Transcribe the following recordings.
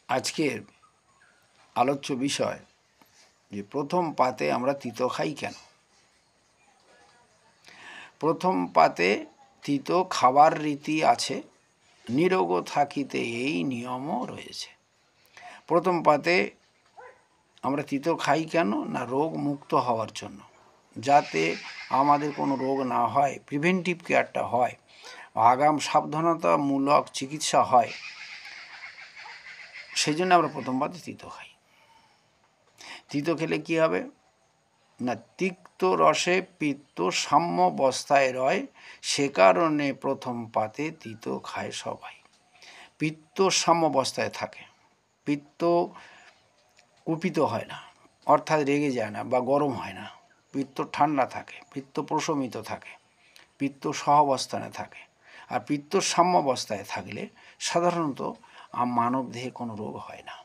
আজকের আলোচ্য বিষয় যে প্রথম পাতে আমরা তিতো খাই কেন। প্রথম পাতে তিতো খাবার রীতি আছে, নিরোগ থাকিতে এই নিয়মও রয়েছে। প্রথম পাতে আমরা তিতো খাই কেন না, রোগ মুক্ত হওয়ার জন্য, যাতে আমাদের কোনো রোগ না হয়, প্রিভেন্টিভ কেয়ারটা হয়, আগাম সাবধানতামূলক চিকিৎসা হয়, সেই জন্য আমরা প্রথম পাতে তিতো খাই। তিতো খেলে কি হবে না, তিক্ত রসে পিত্ত সাম্য অবস্থায় রয়, সে কারণে প্রথম পাতে তিতো খায় সবাই। পিত্ত সাম্য অবস্থায় থাকে, পিত্ত কুপিত হয় না, অর্থাৎ রেগে যায় না বা গরম হয় না, পিত্ত ঠান্ডা থাকে, পিত্ত প্রশমিত থাকে, পিত্ত সহাবস্থানে থাকে। আর পিত্ত সাম্য অবস্থায় থাকলে সাধারণত মানব দেহে কোনো রোগ হয় না।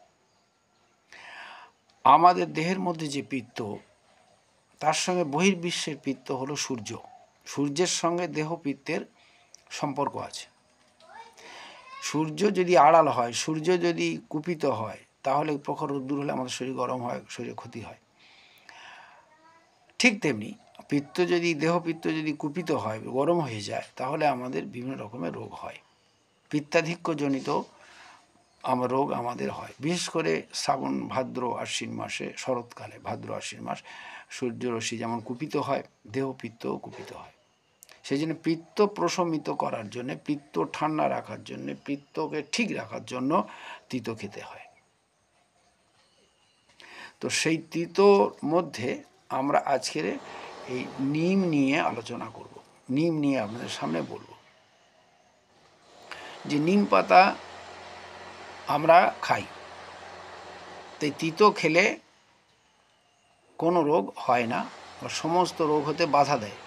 আমাদের দেহের মধ্যে যে পিত্ত, তার সঙ্গে বহির্বিশ্বের পিত্ত হলো সূর্য। সূর্যের সঙ্গে দেহ পিত্তের সম্পর্ক আছে। সূর্য যদি আড়াল হয়, সূর্য যদি কুপিত হয়, তাহলে প্রখর রোদ্দুর হলে আমাদের শরীর গরম হয়, শরীরে ক্ষতি হয়। ঠিক তেমনি পিত্ত যদি, দেহ পিত্ত যদি কুপিত হয়, গরম হয়ে যায়, তাহলে আমাদের বিভিন্ন রকমের রোগ হয়। পিত্তাধিক্যজনিত রোগ আমাদের হয়, বিশেষ করে শ্রাবণ ভাদ্র আশ্বিন মাসে, শরৎকালে ভাদ্র আশ্বিন মাস সূর্যরশ্মি যেমন কুপিত হয়, দেহ পিত্তও কুপিত হয়। সেই জন্য পিত্ত প্রশমিত করার জন্যে, পিত্ত ঠান্ডা রাখার জন্যে, পিত্তকে ঠিক রাখার জন্য তিতো খেতে হয়। তো সেই তিতোর মধ্যে আমরা আজকের এই নিম নিয়ে আলোচনা করব। নিম নিয়ে আপনাদের সামনে বলবো যে নিম পাতা আমরা খাই, তাই তিতো খেলে কোনো রোগ হয় না, সমস্ত রোগ হতে বাধা দেয়।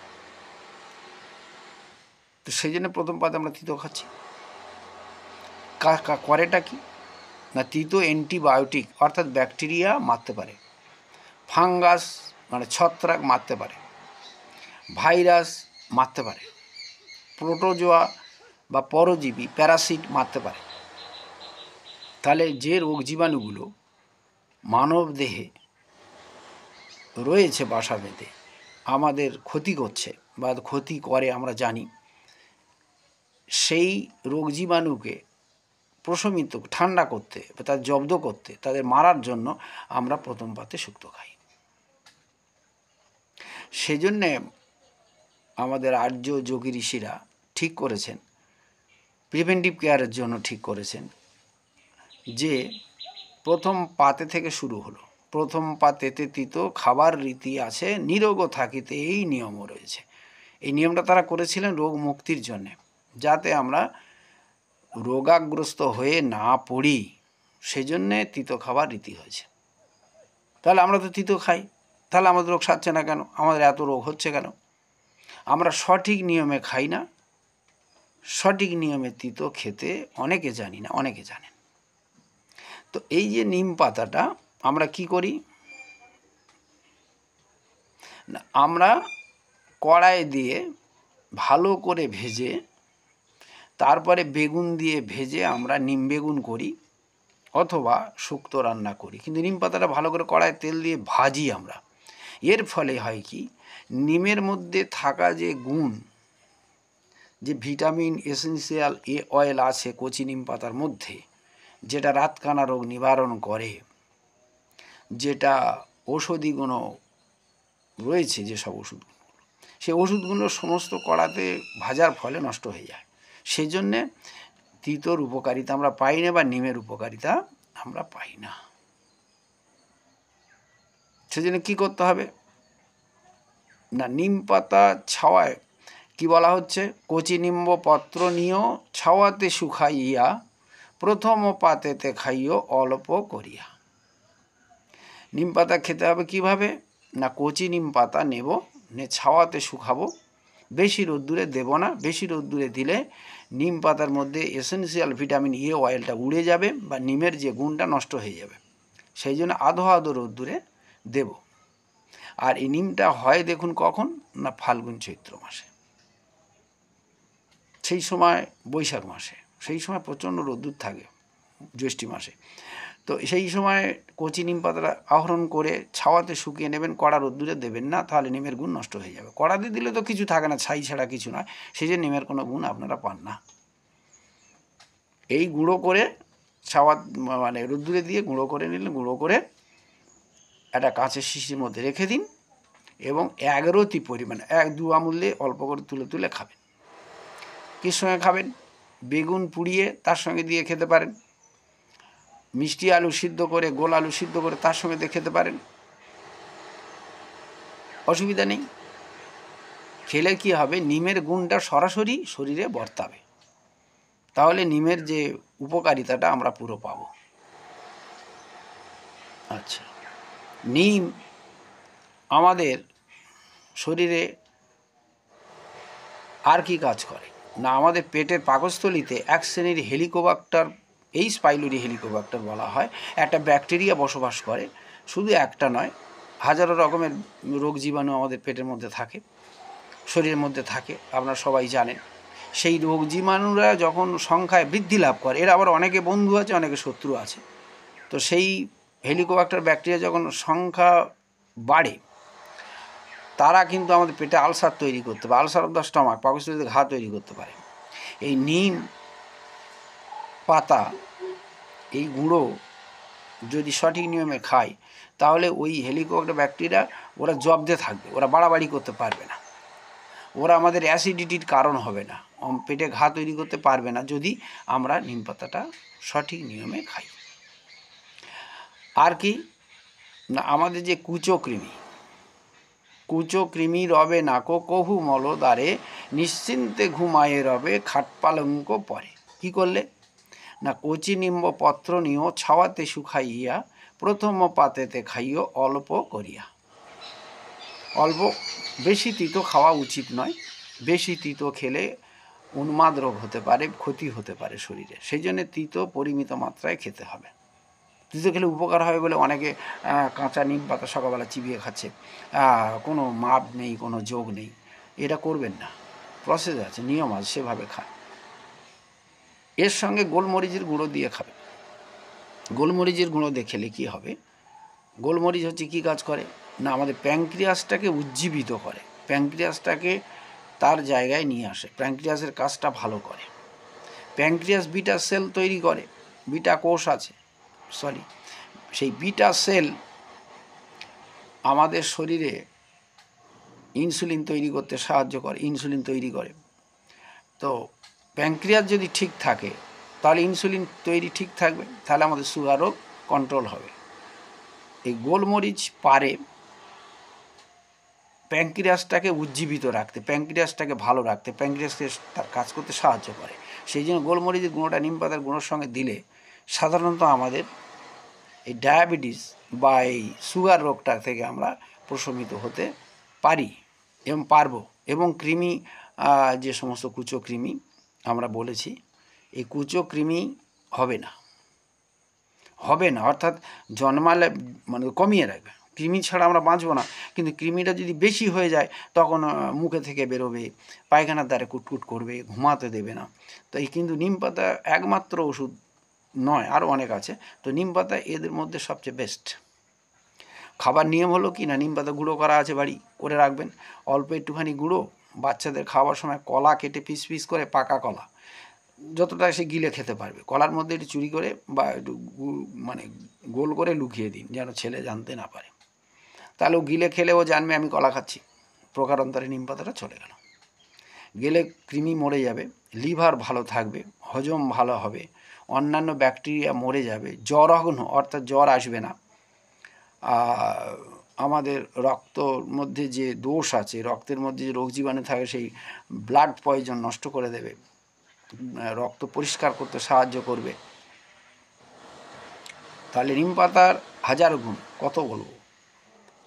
তো সেই জন্য প্রথম পাতে আমরা তিতো খাচ্ছি। করেটা কি না, তিতো অ্যান্টিবায়োটিক, অর্থাৎ ব্যাকটেরিয়া মারতে পারে, ফাঙ্গাস মানে ছত্রাক মারতে পারে, ভাইরাস মারতে পারে, প্রোটোজোয়া বা পরজীবী প্যারাসিট মারতে পারে। তাহলে যে রোগ জীবাণুগুলো মানব দেহে রয়েছে বাসা বেঁধে আমাদের ক্ষতি করছে বা ক্ষতি করে আমরা জানি, সেই রোগ জীবাণুকে প্রশমিত ঠান্ডা করতে বা তাদের জব্দ করতে, তাদের মারার জন্য আমরা প্রথম পাতে শুক্তো খাই। সেজন্যে আমাদের আর্য যোগী ঋষিরা ঠিক করেছেন, প্রিভেন্টিভ কেয়ারের জন্য ঠিক করেছেন যে প্রথম পাতে থেকে শুরু হলো। প্রথম পাতেতে তিতো খাবার রীতি আছে, নিরোগ থাকিতে এই নিয়মও রয়েছে। এই নিয়মটা তারা করেছিলেন রোগ মুক্তির জন্যে, যাতে আমরা রোগাগ্রস্ত হয়ে না পড়ি, সেজন্যে তিতো খাবার রীতি হয়েছে। তাহলে আমরা তো তিতো খাই, তাহলে আমাদের রোগ সারছে না কেন, আমাদের এত রোগ হচ্ছে কেন? আমরা সঠিক নিয়মে খাই না। সঠিক নিয়মে তিতো খেতে অনেকে জানি না, অনেকে জানেন। তো এই যে নিম পাতাটা আমরা কি করি না, আমরা কড়াই দিয়ে ভালো করে ভেজে, তারপরে বেগুন দিয়ে ভেজে আমরা নিম বেগুন করি, অথবা শুক্তো রান্না করি। কিন্তু নিম পাতাটা ভালো করে কড়াইয়ে তেল দিয়ে ভাজি আমরা। এর ফলে হয় কি, নিমের মধ্যে থাকা যে গুণ, যে ভিটামিন এসেন্সিয়াল এ অয়েল আছে কচি নিম পাতার মধ্যে, যেটা রাতকানা রোগ নিবারণ করে, যেটা ঔষধি গুণ রয়েছে, যেসব ওষুধগুলো, সেই ওষুধগুলো সমস্ত কড়াতে ভাজার ফলে নষ্ট হয়ে যায়। সেই জন্যে তিতোর উপকারিতা আমরা পাই না, বা নিমের উপকারিতা আমরা পাই না। সেজন্য কী করতে হবে না, নিম পাতা ছাওয়ায় কি বলা হচ্ছে, কচি নিম্ব পত্র নিও ছাওয়াতে শুকাইয়া, প্রথম পাতেতে খাইও অল্প করিয়া। নিম পাতা খেতে হবে কিভাবে না, কচি নিম পাতা নেব, নে ছাওয়াতে শুকাবো, বেশি রোদ্দুরে দেব না। বেশি রোদ্দুরে দিলে নিম পাতার মধ্যে এসেন্সিয়াল ভিটামিন এ অয়েলটা উড়ে যাবে, বা নিমের যে গুণটা নষ্ট হয়ে যাবে। সেই জন্য আধো আধো রোদ্দুরে দেব। আর এই নিমটা হয় দেখুন কখন না, ফাল্গুন চৈত্র মাসে, সেই সময় বৈশাখ মাসে, সেই সময় প্রচণ্ড রোদ্দুর থাকে, জ্যৈষ্ঠ মাসে। তো সেই সময় কচি নিম পাতাটা আহরণ করে ছাওয়াতে শুকিয়ে নেবেন, কড়া রোদ্দুরে দেবেন না, তাহলে নিমের গুণ নষ্ট হয়ে যাবে। কড়াতে দিলে তো কিছু থাকে না, ছাই ছাড়া কিছু নয়, সেই জন্য নিমের কোনো গুণ আপনারা পান না। এই গুঁড়ো করে ছাওয়া মানে রোদ্দুরে দিয়ে গুঁড়ো করে নিলেন, গুঁড়ো করে একটা কাঁচের শিশির মধ্যে রেখে দিন এবং 1 রতি পরিমাণ 1-2 আঙুল দিয়ে অল্প করে তুলে তুলে খাবেন। কির সঙ্গে খাবেন? বেগুন পুড়িয়ে তার সঙ্গে দিয়ে খেতে পারেন, মিষ্টি আলু সিদ্ধ করে, গোল আলু সিদ্ধ করে তার সঙ্গে দিয়ে খেতে পারেন, অসুবিধা নেই। খেলে কি হবে, নিমের গুণটা সরাসরি শরীরে বর্তাবে, তাহলে নিমের যে উপকারিতাটা আমরা পুরো পাব। আচ্ছা, নিম আমাদের শরীরে আর কি কাজ করে না, আমাদের পেটের পাকস্থলীতে এক শ্রেণীর হেলিকোবাক্টার, এইচ পাইলোরি হেলিকোবাক্টার বলা হয়, একটা ব্যাকটেরিয়া বসবাস করে। শুধু একটা নয়, হাজারো রকমের রোগ জীবাণু আমাদের পেটের মধ্যে থাকে, শরীরের মধ্যে থাকে, আপনারা সবাই জানেন। সেই রোগ জীবাণুরা যখন সংখ্যায় বৃদ্ধি লাভ করে, এর আবার অনেকে বন্ধু আছে, অনেকে শত্রু আছে, তো সেই হেলিকোবাক্টার ব্যাকটেরিয়া যখন সংখ্যা বাড়ে, তারা কিন্তু আমাদের পেটে আলসার তৈরি করতে পারে, আলসার অফ দ্য স্টমাক, পাকস্থলীতে ঘা তৈরি করতে পারে। এই নিম পাতা, এই গুঁড়ো যদি সঠিক নিয়মে খায়, তাহলে ওই হেলিকোবাক্টার ব্যাকটেরিয়া ওরা জব্দে থাকবে, ওরা বাড়াবাড়ি করতে পারবে না, ওরা আমাদের অ্যাসিডিটির কারণ হবে না, পেটে ঘা তৈরি করতে পারবে না, যদি আমরা নিম পাতাটা সঠিক নিয়মে খাই। আর কি না, আমাদের যে কুচো কৃমি রবে নাকো কভু মলদ্বারে, নিশ্চিন্তে ঘুমায়ে রবে খাট পালঙ্ক পরে। কি করলে না, কচি নিম্ব পত্র নিও ছাওয়াতে শুকাইয়া, প্রথম পাতেতে খাইও অল্প করিয়া। অল্প, বেশি তিতো খাওয়া উচিত নয়, বেশি তিতো খেলে উন্মাদ রোগ হতে পারে, ক্ষতি হতে পারে শরীরে, সেই জন্য তিতো পরিমিত মাত্রায় খেতে হবে। তিতো খেলে উপকার হবে বলে অনেকে কাঁচা নিম পাতা সকালবেলা চিবিয়ে খাচ্ছে, কোনো মাপ নেই, কোনো যোগ নেই, এটা করবেন না, প্রসেস আছে, নিয়ম আছে, সেভাবে খান। এর সঙ্গে গোলমরিচের গুঁড়ো দিয়ে খাবেন। গোলমরিচের গুঁড়ো দিয়ে খেলে কী হবে, গোলমরিচ হচ্ছে কী কাজ করে না, আমাদের প্যাঙ্ক্রিয়াসটাকে উজ্জীবিত করে, প্যাঙ্ক্রিয়াসটাকে তার জায়গায় নিয়ে আসে, প্যাঙ্ক্রিয়াসের কাজটা ভালো করে। প্যাঙ্ক্রিয়াস বিটা সেল তৈরি করে, বিটা কোষ আছে, সেই বিটা সেল আমাদের শরীরে ইনসুলিন তৈরি করতে সাহায্য করে, ইনসুলিন তৈরি করে। তো প্যাঙ্ক্রিয়াস যদি ঠিক থাকে, তাহলে ইনসুলিন তৈরি ঠিক থাকবে, তাহলে আমাদের সুগারও কন্ট্রোল হবে। এই গোলমরিচ পারে প্যাঙ্ক্রিয়াসটাকে উজ্জীবিত রাখতে, প্যাঙ্ক্রিয়াসটাকে ভালো রাখতে, প্যাঙ্ক্রিয়াসকে তার কাজ করতে সাহায্য করে। সেই জন্য গোলমরিচের গুঁড়োটা নিম পাতার গুঁড়োর সঙ্গে দিলে সাধারণত আমাদের এই ডায়াবেটিস বা এই সুগার রোগটা থেকে আমরা প্রশমিত হতে পারি এবং পারবো। এবং কৃমি, যে সমস্ত কুচো কৃমি আমরা বলেছি, এই কুচো কৃমি হবে না, অর্থাৎ জন্মালে মানে কমিয়ে রাখবে। কৃমি ছাড়া আমরা বাঁচবো না, কিন্তু কৃমিটা যদি বেশি হয়ে যায়, তখন মুখে থেকে বেরোবে, পায়খানার দ্বারে কুটকুট করবে, ঘুমাতে দেবে না। তো এই কিন্তু নিম পাতা একমাত্র ওষুধ নয়, আরও অনেক আছে, তো নিম পাতা এদের মধ্যে সবচেয়ে বেস্ট। খাবার নিয়ম হলো কি না, নিম পাতা গুঁড়ো করা আছে, বাড়ি করে রাখবেন, অল্প একটুখানি গুঁড়ো, বাচ্চাদের খাওয়ার সময় কলা কেটে পিস পিস করে, পাকা কলা যতটা সে গিলে খেতে পারবে, কলার মধ্যে একটু চুরি করে বা একটু মানে গোল করে লুকিয়ে দিন, যেন ছেলে জানতে না পারে, তাহলে ও গিলে খেলে ও জানবে আমি কলা খাচ্ছি, প্রকারান্তরে নিম পাতাটা চলে গেল। গেলে কৃমি মরে যাবে, লিভার ভালো থাকবে, হজম ভালো হবে, অন্যান্য ব্যাকটেরিয়া মরে যাবে, জ্বরঘ্ন অর্থাৎ জ্বর আসবে না, আমাদের রক্তর মধ্যে যে দোষ আছে, রক্তের মধ্যে যে রোগ জীবাণু থাকে, সেই ব্লাড পয়জন নষ্ট করে দেবে, রক্ত পরিষ্কার করতে সাহায্য করবে। তাহলে নিম পাতার হাজার গুণ, কত বলবো।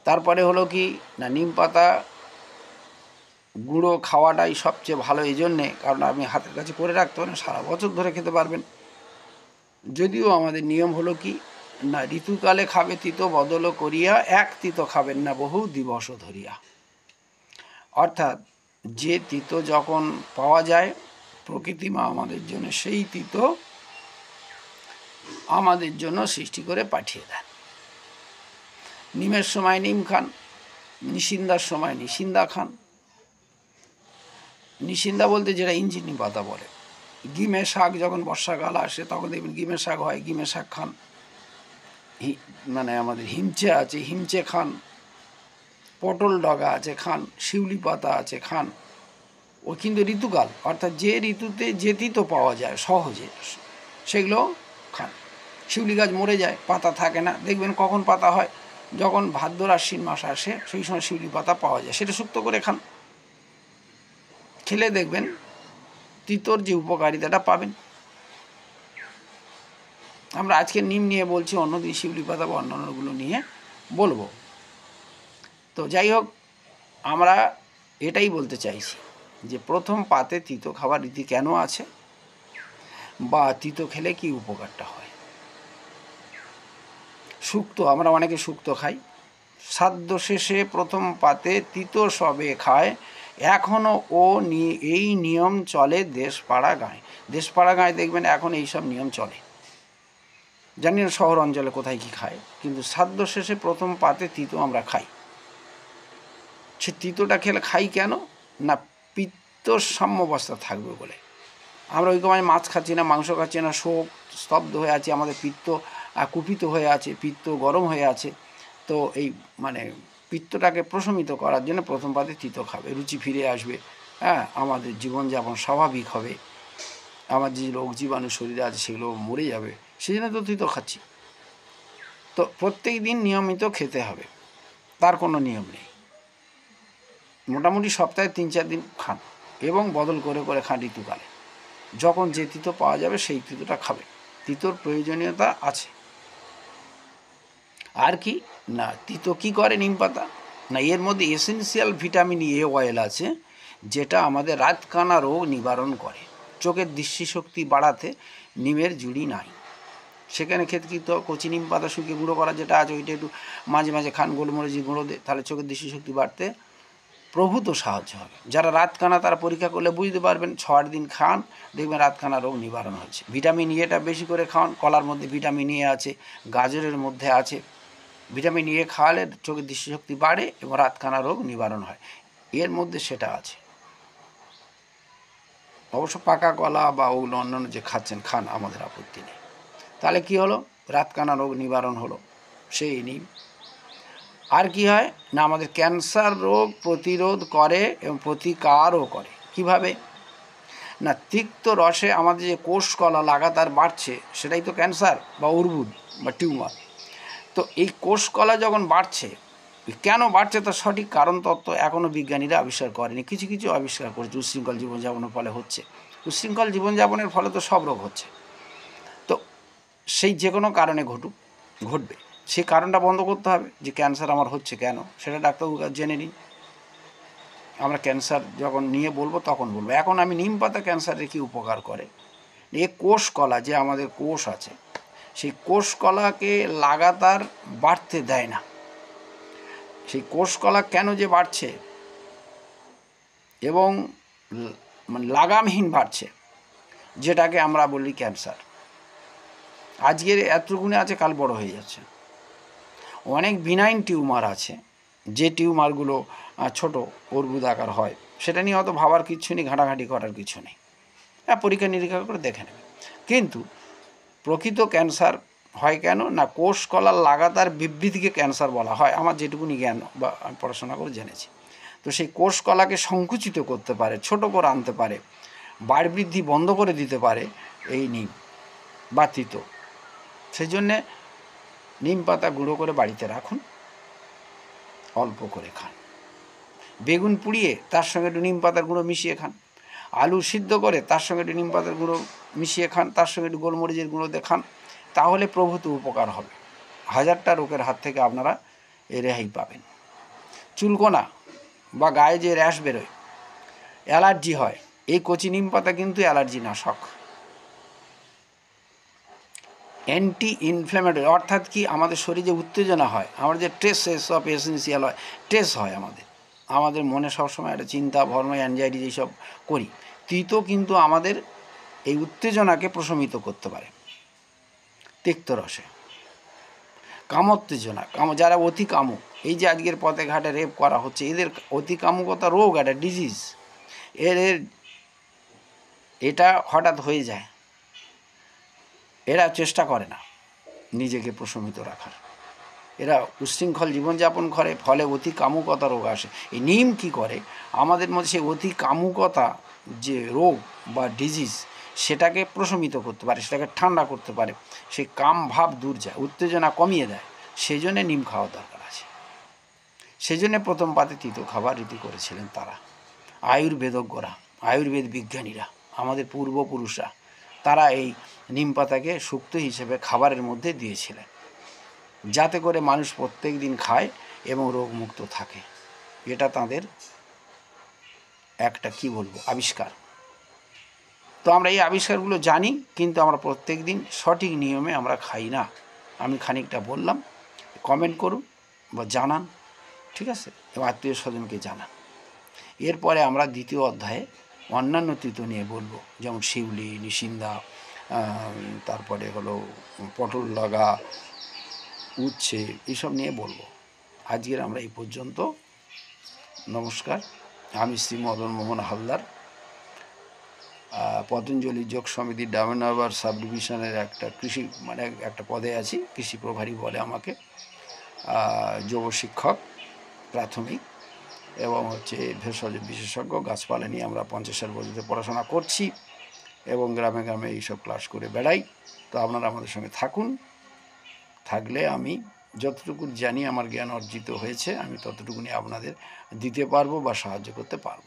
তারপরে হলো কি না, নিম পাতা গুঁড়ো খাওয়াটাই সবচেয়ে ভালো এই জন্যে, কারণ আপনি হাতের কাছে করে রাখতে পারেন, সারা বছর ধরে খেতে পারবেন। যদিও আমাদের নিয়ম হলো কি না, ঋতুকালে খাবে তিতো বদল করিয়া, এক তিতো খাবেন না বহু দিবস ধরিয়া। অর্থাৎ যে তিতো যখন পাওয়া যায় প্রকৃতি মা আমাদের জন্য, সেই তিতো আমাদের জন্য সৃষ্টি করে পাঠিয়ে দেন। নিমের সময় নিম খান, নিশিন্দার সময় নিশিন্দা খান। নিশিন্দা বলতে যেটা ইঞ্জিনি পাতা বলে। গিমের শাক যখন বর্ষাকাল আসে তখন দেখবেন গিমের শাক হয়, গিমের শাক খান। মানে আমাদের হিমচে আছে, হিমচে খান। পটল ডগা আছে, খান। শিউলি পাতা আছে, খান। ও কিন্তু ঋতুকাল, অর্থাৎ যে ঋতুতে যে তিতো পাওয়া যায় সহজে সেগুলো খান। শিউলি গাছ মরে যায়, পাতা থাকে না, দেখবেন কখন পাতা হয়, যখন ভাদ্র আশ্বিন মাস আসে সেই সময় শিউলি পাতা পাওয়া যায়, সেটা শুক্তো করে খান। খেলে দেখবেন তিতোর যে উপকারিতাটা পাবেন। আমরা আজকে নিম নিয়ে বলছি, অন্যদিন শিউলি পাতা বা অন্যান্যগুলো নিয়ে বলবো। তো যাই হোক, আমরা এটাই বলতে চাইছি যে প্রথম পাতে তিতো খাবার রীতি কেন আছে, বা তিতো খেলে কি উপকারটা হয়। শুক্তো, আমরা অনেকে শুক্তো খাই। শ্রাদ্ধ শেষে প্রথম পাতে তিতো সবে খায়, এখনও এই নিয়ম চলে দেশপাড়া গাঁয়ে। দেশপাড়া গাঁয়ে দেখবেন এখন এইসব নিয়ম চলে। জানি না শহর অঞ্চলে কোথায় কি খায়, কিন্তু শ্রাদ্ধ শেষে প্রথম পাতে তিতো আমরা খাই। সে তিতোটা খেলে খাই কেন না, পিত্ত সাম্যাবস্থা থাকবে বলে। আমরা ওই সময় মাছ খাচ্ছি না, মাংস খাচ্ছি না, শোক স্তব্ধ হয়ে আছে, আমাদের পিত্ত কুপিত হয়ে আছে, পিত্ত গরম হয়ে আছে। তো এই মানে পিত্তটাকে প্রশমিত করার জন্য প্রথম পাতে তিতো খাবে, রুচি ফিরে আসবে। হ্যাঁ, আমাদের জীবনযাপন স্বাভাবিক হবে, আমার যে রোগ জীবাণু শরীরে আছে সেগুলো মরে যাবে, সেই জন্য তো তিতো খাচ্ছি। তো প্রত্যেক দিন নিয়মিত খেতে হবে, তার কোনো নিয়ম নেই। মোটামুটি সপ্তাহে 3-4 দিন খান, এবং বদল করে করে খান ঋতুকালে। যখন যে তিতো পাওয়া যাবে সেই তিতোটা খাবে। তিতোর প্রয়োজনীয়তা আছে। আর কি না, তিতো কী করে নিম পাতা না, এর মধ্যে এসেনশিয়াল ভিটামিন এ অয়েল আছে, যেটা আমাদের রাতকানা রোগ নিবারণ করে। চোখের দৃষ্টিশক্তি বাড়াতে নিমের জুড়ি নাই। সেখানে ক্ষেতকৃত কচি নিম পাতা শুকিয়ে গুঁড়ো করা যেটা আছে, ওইটা একটু মাঝে মাঝে খান, গোলমরিচ গুঁড়ো দিয়ে, তাহলে চোখের দৃষ্টিশক্তি বাড়তে প্রভূত সাহায্য হবে। যারা রাতকানা তারা পরীক্ষা করলে বুঝতে পারবেন, 6-8 দিন খান, দেখবেন রাতকানা রোগ নিবারণ হচ্ছে। ভিটামিন এটা বেশি করে খাওয়ান, কলার মধ্যে ভিটামিন এ আছে, গাজরের মধ্যে আছে। ভিটামিন এ খাওয়ালে চোখের দৃষ্টিশক্তি বাড়ে এবং রাতকানা রোগ নিবারণ হয়, এর মধ্যে সেটা আছে। অবশ্য পাকা কলা বা ওগুলো অন্যান্য যে খাচ্ছেন খান, আমাদের আপত্তি নেই। তাহলে কি হলো, রাতকানা রোগ নিবারণ হলো, সেই নিম। আর কি হয় না, আমাদের ক্যান্সার রোগ প্রতিরোধ করে এবং প্রতিকারও করে। কিভাবে না, তিক্ত রসে আমাদের যে কোষ কলা লাগাতার বাড়ছে, সেটাই তো ক্যান্সার বা অর্বুদ বা টিউমার। তো এই কোষ কলা যখন বাড়ছে, কেন বাড়ছে তার সঠিক কারণ তত্ত্ব এখনও বিজ্ঞানীরা আবিষ্কার করেনি। কিছু কিছু আবিষ্কার করেছে, উচ্ছৃঙ্খল জীবনযাপনের ফলে হচ্ছে। উচ্ছৃঙ্খল জীবনযাপনের ফলে তো সব রোগ হচ্ছে। তো সেই যে কোনো কারণে ঘটবে, সেই কারণটা বন্ধ করতে হবে। যে ক্যান্সার আমার হচ্ছে কেন, সেটা ডাক্তারবাবু জেনে নিন। আমরা ক্যান্সার যখন নিয়ে বলবো তখন বলবো। এখন আমি নিম পাতা ক্যান্সারের কী উপকার করে। এ কোষ কলা, যে আমাদের কোষ আছে, সেই কোষ কলাকে লাগাতার বাড়তে দেয় না। সেই কোষ কলা কেন যে বাড়ছে এবং লাগামহীন বাড়ছে, যেটাকে আমরা বলি ক্যান্সার। আজকের এতগুণে আছে, কাল বড় হয়ে যাচ্ছে। অনেক বিনাইন টিউমার আছে, যে টিউমারগুলো ছোট অর্বুদাকার হয়, সেটা নিয়ে অত ভাবার কিছু নেই, ঘাঁটাঘাঁটি করার কিছু নেই। পরীক্ষা নিরীক্ষা করে দেখে নেবে। কিন্তু প্রকৃত ক্যান্সার হয় কেন না, কোষ কলার লাগাতার বিবৃতিকে ক্যান্সার বলা হয়, আমার যেটুকুনি জ্ঞান বা আমি পড়াশোনা করে জেনেছি। তো সেই কোষ কলাকে সংকুচিত করতে পারে, ছোট করে আনতে পারে, বাড় বৃদ্ধি বন্ধ করে দিতে পারে এই নিম বা তিতো। সেই জন্যে নিম পাতা গুঁড়ো করে বাড়িতে রাখুন, অল্প করে খান। বেগুন পুড়িয়ে তার সঙ্গে একটু নিম পাতার গুঁড়ো মিশিয়ে খান। আলু সিদ্ধ করে তার সঙ্গে একটু নিম পাতার গুঁড়ো মিশিয়ে খান, তার সঙ্গে একটু গোলমরিচের গুঁড়ো দিয়ে খান, তাহলে প্রভূত উপকার হবে। 1000টা রোগের হাত থেকে আপনারা রেহাই পাবেন। চুলকোনা বা গায়ে যে র্যাশ বেরোয়, অ্যালার্জি হয়, এই কচি নিম পাতা কিন্তু অ্যালার্জি নাশক। অ্যান্টি ইনফ্ল্যামেটরি, অর্থাৎ কি আমাদের শরীরে উত্তেজনা হয়, আমাদের যে স্ট্রেস অফ এসেন্সিয়াল হয়, স্ট্রেস হয় আমাদের মনে সবসময় একটা চিন্তা ভর্ম অ্যাংজাইটি যেসব করি, তিতো কিন্তু আমাদের এই উত্তেজনাকে প্রশমিত করতে পারে। তিক্তরসে, কামোত্তেজনা, যারা অতি কামুক, এই যে আজকের পথে ঘাটে রেপ করা হচ্ছে, এদের অতি কামুকতা রোগ, একটা ডিজিজ, এর এটা হঠাৎ হয়ে যায়। এরা চেষ্টা করে না নিজেকে প্রশমিত রাখার, এরা উচ্ছৃঙ্খল জীবনযাপন করে, ফলে অতি কামুকতা রোগ আসে। এই নিম কি করে, আমাদের মধ্যে সেই অতি কামুকতা যে রোগ বা ডিজিজ, সেটাকে প্রশমিত করতে পারে, সেটাকে ঠান্ডা করতে পারে, সেই কাম ভাব দূর যায়, উত্তেজনা কমিয়ে দেয়। সেই জন্যে নিম খাওয়া দরকার আছে। সেই জন্যে প্রথম পাতে তিতো খাবার রীতি করেছিলেন তারা, আয়ুর্বেদজ্ঞরা, আয়ুর্বেদ বিজ্ঞানীরা, আমাদের পূর্বপুরুষরা, তারা এই নিম পাতাকে সুক্ত হিসেবে খাবারের মধ্যে দিয়েছিলেন, যাতে করে মানুষ প্রত্যেক দিন খায় এবং রোগমুক্ত থাকে। এটা তাদের একটা কি বলবো আবিষ্কার। তো আমরা এই আবিষ্কারগুলো জানি, কিন্তু আমরা প্রত্যেক দিন সঠিক নিয়মে আমরা খাই না। আমি খানিকটা বললাম, কমেন্ট করুন বা জানান, ঠিক আছে, এবং আত্মীয় স্বজনকে জানান। এরপরে আমরা দ্বিতীয় অধ্যায়ে অন্যান্য তিতো নিয়ে বলবো, যেমন শিউলি, নিশিন্দা, তারপরে হলো পটল লাগা, উচ্ছে, এইসব নিয়ে বলবো। আজকের আমরা এই পর্যন্ত। নমস্কার। আমি শ্রী মদন মোহন হালদার, পতঞ্জলি যোগ সমিতির ডায়মন্ড সাব ডিভিশনের একটা কৃষি একটা পদে আছি, কৃষি প্রভারী বলে আমাকে। যোগ শিক্ষক প্রাথমিক এবং ভেষজ বিশেষজ্ঞ। গাছপালা নিয়ে আমরা 50 বছর পড়াশোনা করছি এবং গ্রামে গ্রামে এইসব ক্লাস করে বেড়াই। তো আপনারা আমাদের সঙ্গে থাকুন, থাকলে আমি যতটুকু জানি, আমার জ্ঞান অর্জিত হয়েছে, আমি ততটুকুনি আপনাদের দিতে পারবো বা সাহায্য করতে পারবো।